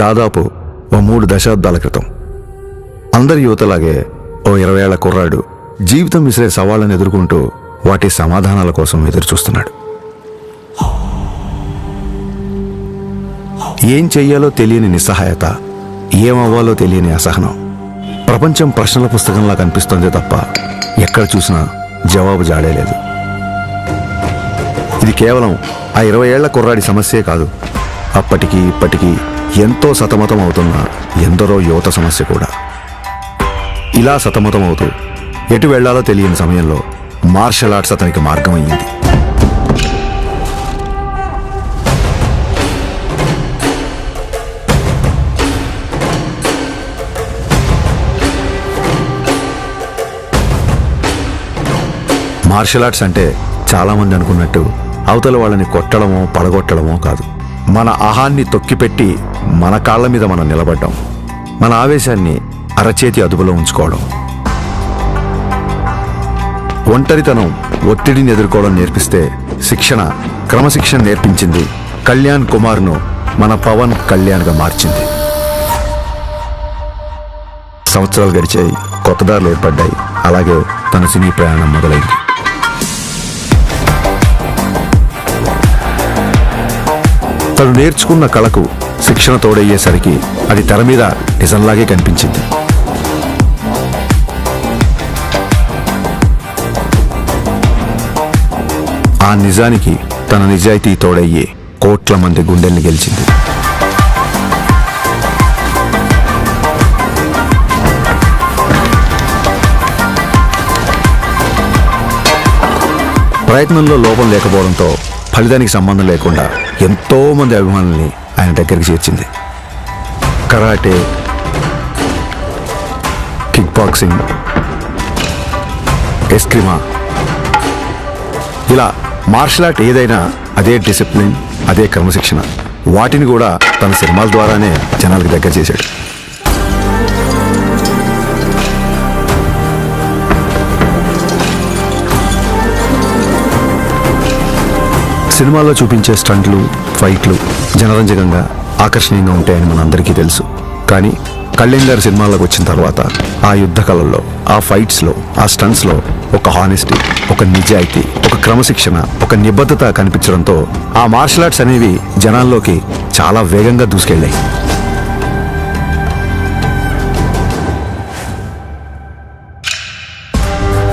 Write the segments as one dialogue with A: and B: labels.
A: దాదాపు ఓ 3 దశాబ్దాల క్రితం. అందరి యువతలాగే ఓ 20 ఏళ్ల కుర్రాడు జీవితం విసిరే సవాళ్లను ఎదుర్కొంటూ వాటి సమాధానాల కోసం ఎదురుచూస్తున్నాడు. ఏం చెయ్యాలో తెలియని నిస్సహాయత, ఏమవ్వాలో తెలియని అసహనం. ప్రపంచం ప్రశ్నల పుస్తకంలా కనిపిస్తోందే తప్ప ఎక్కడ చూసినా జవాబు జాడేలేదు. ఇది కేవలం ఆ 20 ఏళ్ల కుర్రాడి సమస్యే కాదు, అప్పటికి ఇప్పటికీ ఎంతో సతమతం అవుతున్న ఎందరో యువత సమస్య కూడా. ఇలా సతమతం అవుతూ ఎటు వెళ్లాలో తెలియని సమయంలో మార్షల్ ఆర్ట్స్ అతనికి మార్గం అయ్యింది. మార్షల్ ఆర్ట్స్ అంటే చాలామంది అనుకున్నట్టు అవతల వాళ్ళని కొట్టడమో పడగొట్టడమో కాదు. మన అహాన్ని తొక్కిపెట్టి మన కాళ్ళ మీద మనం నిలబడ్డం, మన ఆవేశాన్ని అరచేతి అదుపులో ఉంచుకోవడం. ఒంటరితనం, ఒత్తిడిని ఎదుర్కోవడం నేర్పిస్తే శిక్షణ, క్రమశిక్షణ నేర్పించింది కళ్యాణ్ కుమార్ను మన పవన్ కళ్యాణ్గా మార్చింది. సంవత్సరాలు గడిచాయి, కొత్త దారులు ఏర్పడ్డాయి. అలాగే తన సినీ ప్రయాణం మొదలైంది. తను నేర్చుకున్న కళకు శిక్షణ తోడయ్యేసరికి అది తెర మీద నిజంలాగే కనిపించింది. ఆ నిజానికి తన నిజాయితీ తోడయ్యే కోట్ల మంది గుండెల్ని గెలిచింది. ప్రయత్నంలో లోపం లేకపోవడంతో ఫలితానికి సంబంధం లేకుండా ఎంతో మంది అభిమానుల్ని ఆయన దగ్గరికి చేర్చింది. కరాటే, కిక్ బాక్సింగ్, ఎస్క్రిమా, ఇలా మార్షల్ ఆర్ట్ ఏదైనా అదే డిసిప్లిన్, అదే క్రమశిక్షణ. వాటిని కూడా తన సినిమాల ద్వారానే జనాలకు దగ్గర చేశాడు. సినిమాల్లో చూపించే స్టంట్లు, ఫైట్లు జనరంజకంగా, ఆకర్షణీయంగా ఉంటాయని మనందరికీ తెలుసు. కానీ కళ్యాణ్ గారి సినిమాల్లోకి వచ్చిన తర్వాత ఆ యుద్ధ కళల్లో, ఆ ఫైట్స్లో, ఆ స్టంట్స్లో ఒక హానెస్టీ, ఒక నిజాయితీ, ఒక క్రమశిక్షణ, ఒక నిబద్ధత కనిపించడంతో ఆ మార్షల్ ఆర్ట్స్ అనేవి జనాల్లోకి చాలా వేగంగా దూసుకెళ్ళాయి.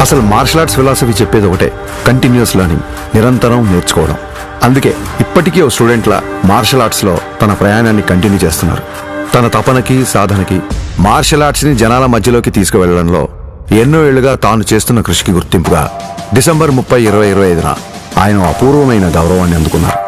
A: అసలు మార్షల్ ఆర్ట్స్ ఫిలాసఫీ చెప్పేది ఒకటే, కంటిన్యూస్ లెర్నింగ్, నిరంతరం నేర్చుకోవడం. అందుకే ఇప్పటికీ ఓ స్టూడెంట్లా మార్షల్ ఆర్ట్స్లో తన ప్రయాణాన్ని కంటిన్యూ చేస్తున్నారు. తన తపనకి, సాధనకి, మార్షల్ ఆర్ట్స్ని జనాల మధ్యలోకి తీసుకువెళ్లడంలో ఎన్నో ఏళ్లుగా తాను చేస్తున్న కృషికి గుర్తింపుగా డిసెంబర్ 30, 2025న ఆయన అపూర్వమైన గౌరవాన్ని అందుకున్నారు.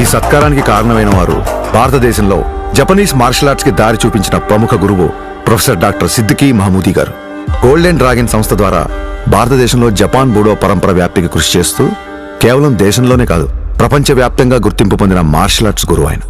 A: ఈ సత్కారానికి కారణమైన వారు భారతదేశంలో జపనీస్ మార్షల్ ఆర్ట్స్ కి దారి చూపించిన ప్రముఖ గురువు ప్రొఫెసర్ డాక్టర్ సిద్దికీ మహమూదీ గారు. గోల్డెన్ డ్రాగన్ సంస్థ ద్వారా భారతదేశంలో జపాన్ బూడో పరంపర వ్యాప్తికి కృషి చేస్తూ కేవలం దేశంలోనే కాదు, ప్రపంచవ్యాప్తంగా గుర్తింపు పొందిన మార్షల్ ఆర్ట్స్ గురువు ఆయన.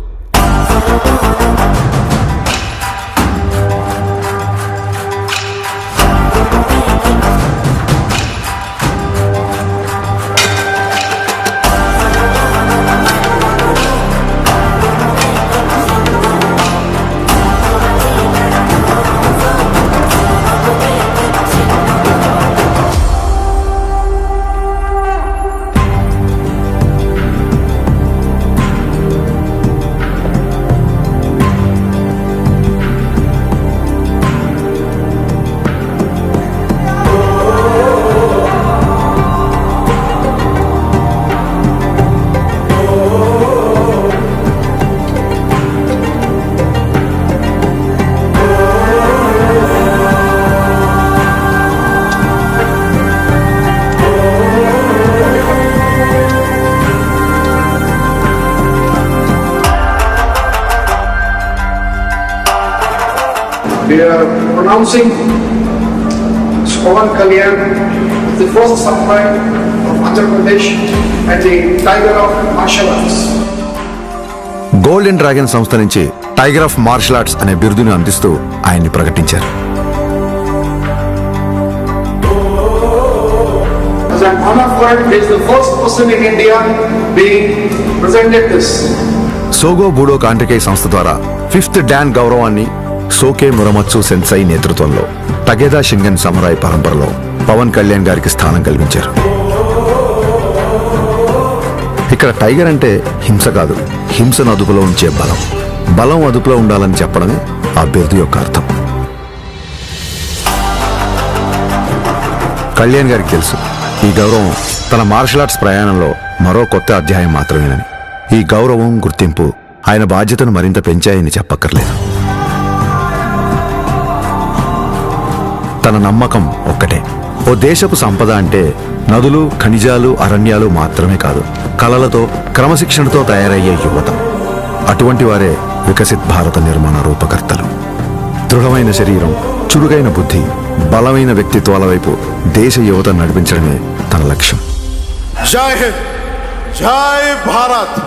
B: We are pronouncing Pawan Kalyan the first samurai of Andhra Pradesh and the Tiger of Martial Arts.
A: Golden dragon సంస్థ నుంచి టైగర్ ఆఫ్ మార్షల్ ఆర్ట్స్ అనే బిరుదును అందిస్తూ ఆయన్ని ప్రకటించారు.
B: As an honor for it, he is the first person in India being presented this.
A: సోగో బూడో కాంటకే సంస్థ ద్వారా 5th don గౌరవాన్ని సోకే మురమత్సు సెన్సై నేతృత్వంలో టగేదా షింగన్ సమురాయ్ పరంపరలో పవన్ కళ్యాణ్ గారికి స్థానం కల్పించారు. ఇక్కడ టైగర్ అంటే హింస కాదు, హింసను అదుపులో ఉంచే బలం. బలం అదుపులో ఉండాలని చెప్పడమే ఆ బిరుదు యొక్క అర్థం. కళ్యాణ్ గారికి తెలుసు ఈ గౌరవం తన మార్షల్ ఆర్ట్స్ ప్రయాణంలో మరో కొత్త అధ్యాయం మాత్రమేనని. ఈ గౌరవం, గుర్తింపు ఆయన బాధ్యతను మరింత పెంచాయని చెప్పక్కర్లేదు. తన నమ్మకం ఒక్కటే, ఓ దేశపు సంపద అంటే నదులు, ఖనిజాలు, అరణ్యాలు మాత్రమే కాదు, కళలతో, క్రమశిక్షణతో తయారయ్యే యువత. అటువంటి వారే వికసిత్ భారత నిర్మాణ రూపకర్తలు. దృఢమైన శరీరం, చురుకైన బుద్ధి, బలమైన వ్యక్తిత్వాల వైపు దేశ యువత నడిపించడమే తన లక్ష్యం.
C: జై హింద్, జై భారత్.